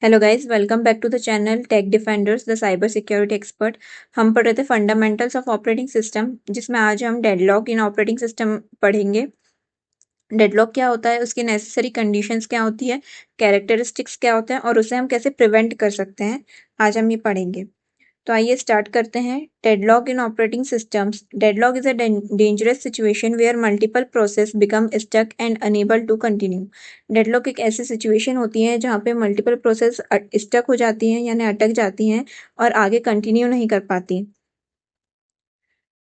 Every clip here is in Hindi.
Hello guys, welcome back to the channel tech defenders the cyber security expert. हम पढ़ रहे थे फंडामेंटल्स ऑफ ऑपरेटिंग सिस्टम, जिसमें आज हम डेडलॉक इन ऑपरेटिंग सिस्टम पढ़ेंगे। डेडलॉक क्या होता है, उसकी नेसेसरी कंडीशंस क्या होती है, कैरेक्टरिस्टिक्स क्या होते हैं और उसे हम कैसे प्रिवेंट कर सकते हैं, आज हम ये पढ़ेंगे। तो आइए स्टार्ट करते हैं। Deadlock in operating systems. Deadlock is a dangerous situation where multiple process become stuck and unable to continue. Deadlock एक ऐसी सिचुएशन होती है जहाँ पे मल्टीपल प्रोसेस स्टक हो जाती हैं, यानी अटक जाती हैं और आगे कंटिन्यू नहीं कर पाती।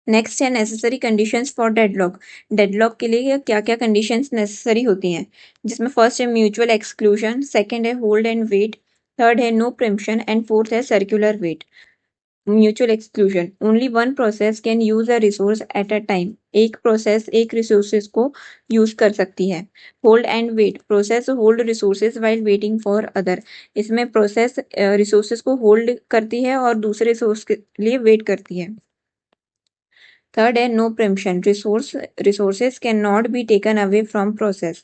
नेक्स्ट है necessary conditions for deadlock. Deadlock के लिए क्या क्या कंडीशंस नेसेसरी होती हैं, जिसमें फर्स्ट है म्यूचुअल एक्सक्लूजन, सेकंड है होल्ड एंड वेट, थर्ड है नो प्रिम्पशन एंड फोर्थ है circular wait. Mutual exclusion, only one process can use a resource at a time. एक प्रोसेस एक रिसोर्सेज को यूज कर सकती है। Hold and wait, process hold resources while waiting for other. इसमें प्रोसेस रिसोर्सेज को होल्ड करती है और दूसरे रिसोर्स के लिए वेट करती है। थर्ड है no preemption, resources can not be taken away from process.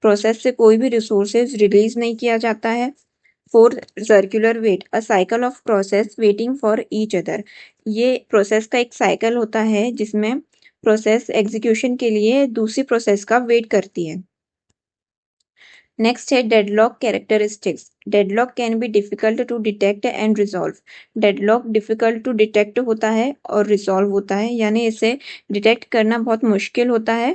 Process से कोई भी रिसोर्सेज रिलीज नहीं किया जाता है। Fourth, circular wait, a cycle of process waiting for each other. ये प्रोसेस का एक साइकिल होता है जिसमें प्रोसेस एग्जीक्यूशन के लिए दूसरी प्रोसेस का वेट करती है। नेक्स्ट है deadlock characteristics. Deadlock can be difficult to detect and resolve. Deadlock difficult to detect होता है और रिजॉल्व होता है, यानी इसे डिटेक्ट करना बहुत मुश्किल होता है।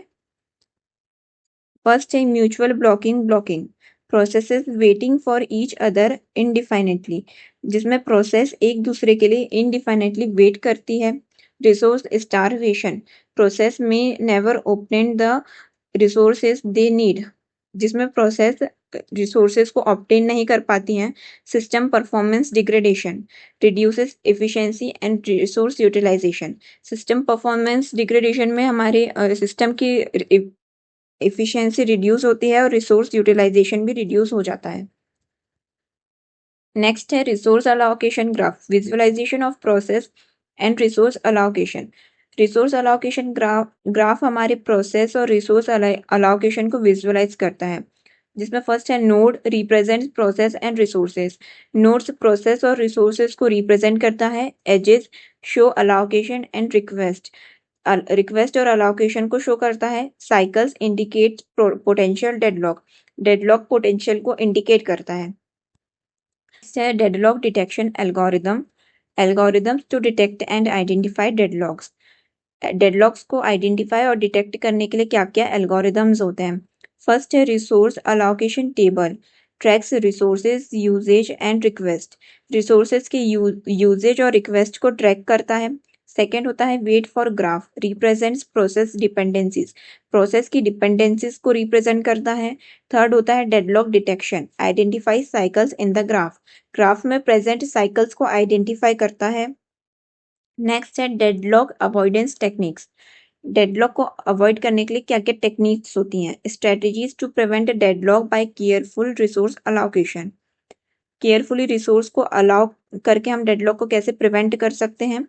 फर्स्ट है mutual blocking, processes waiting for each other indefinitely, जिसमें प्रोसेस एक दूसरे के लिए इनडिफाइनेटली वेट करती है। Resource starvation, process may never open the resources they need, जिसमें प्रोसेस रिसोर्सेज को ऑब्टेन नहीं कर पाती हैं। System performance degradation, reduces efficiency and resource utilization. System performance degradation में हमारे सिस्टम की एफिशिएंसी रिड्यूस होती है और रिसोर्स यूटिलाइजेशन भी रिड्यूस हो जाता है। नेक्स्ट है resource allocation graph, visualization of process and resource allocation. Resource allocation graph हमारे प्रोसेस और रिसोर्स अलोकेशन को विजुअलाइज करता है, जिसमें फर्स्ट है node represent process and resources. Nodes process और रिसोर्सेज को रिप्रेजेंट करता है। Edges show allocation and request और अलोकेशन को शो करता है। Cycles indicate potential deadlock, deadlock potential को इंडिकेट करता है। नेक्स्ट है deadlock detection algorithm, algorithms to detect and identify deadlocks. Deadlocks को आइडेंटिफाई और डिटेक्ट करने के लिए क्या क्या एल्गोरिदम्स होते हैं। फर्स्ट है resource allocation table, tracks resources usage and request, resources के यूजेज और रिक्वेस्ट को ट्रैक करता है। सेकेंड होता है wait for graph, represents process dependencies, process की डिपेंडेंसीज को रिप्रेजेंट करता है। थर्ड होता है deadlock detection, identify cycles in the graph, graph में प्रेजेंट साइकिल्स को आइडेंटिफाई करता है। नेक्स्ट है डेडलॉक अवॉइडेंस टेक्निक्स, डेडलॉक को अवॉइड करने के लिए क्या क्या टेक्निक्स होती हैं। Strategies to prevent deadlock by careful resource allocation, carefully resource को अलाउ करके हम डेडलॉक को कैसे प्रिवेंट कर सकते हैं।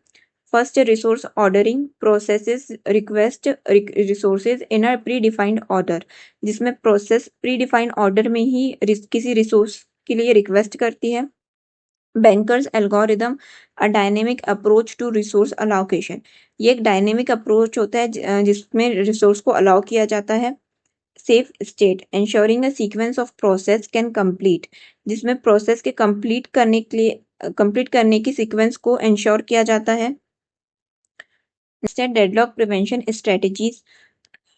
First resource ordering, processes request resources in a predefined order, जिसमें प्रोसेस प्री डिफाइंड ऑर्डर में ही किसी रिसोर्स के लिए रिक्वेस्ट करती है। Banker's algorithm, a dynamic approach to resource allocation, ये एक डायनेमिक अप्रोच होता है जिसमें रिसोर्स को अलाउ किया जाता है। Safe state, ensuring a sequence of process can complete, जिसमें प्रोसेस के कंप्लीट करने की सीक्वेंस को इंश्योर किया जाता है। नेक्स्ट है डेडलॉक प्रिवेंशन स्ट्रेटजीज,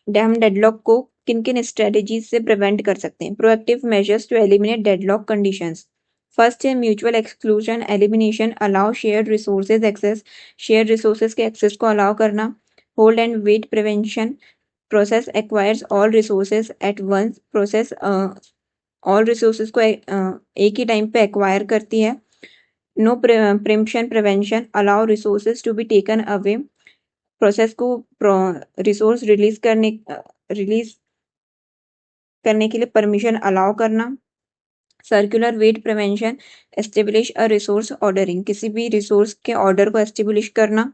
हम डेडलॉक को किन किन स्ट्रेटजीज से प्रिवेंट कर सकते हैं। Proactive measures to eliminate deadlock conditions. First है mutual exclusion elimination, allow shared resources access, share resources के एक्सेस को अलाउ करना। Hold and wait prevention, process acquires all resources at once, process all resources को एक ही टाइम पे एक्वायर करती है। No preemption prevention, allow resources to be taken away, process को रिसोर्स रिलीज करने के लिए परमिशन अलाउ करना। Circular wait prevention, establish a resource ordering, किसी भी रिसोर्स के ऑर्डर को एस्टेब्लिश करना।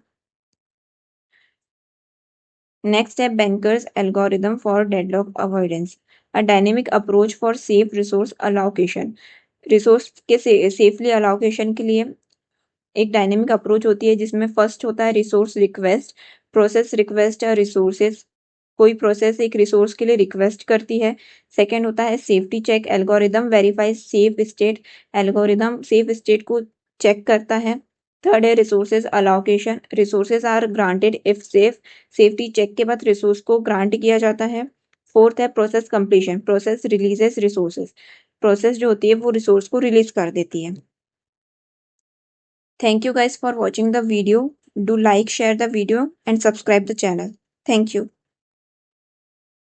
नेक्स्ट है banker's algorithm for deadlock avoidance, a dynamic approach for safe resource allocation, resource के सेफली अलोकेशन के लिए एक डायनेमिक अप्रोच होती है, जिसमें फर्स्ट होता है रिसोर्स रिक्वेस्ट। प्रोसेस रिक्वेस्ट या रिसोर्सेज, कोई प्रोसेस एक रिसोर्स के लिए रिक्वेस्ट करती है। सेकेंड होता है safety check algorithm, verify safe state, algorithm safe state को चेक करता है। थर्ड है resources allocation, resources are granted if safe, safety check के बाद रिसोर्स को ग्रांट किया जाता है। फोर्थ है process completion, process releases resources, process जो होती है वो रिसोर्स को रिलीज कर देती है। Thank you guys for watching the video. Do like, share the video and subscribe the channel. Thank you.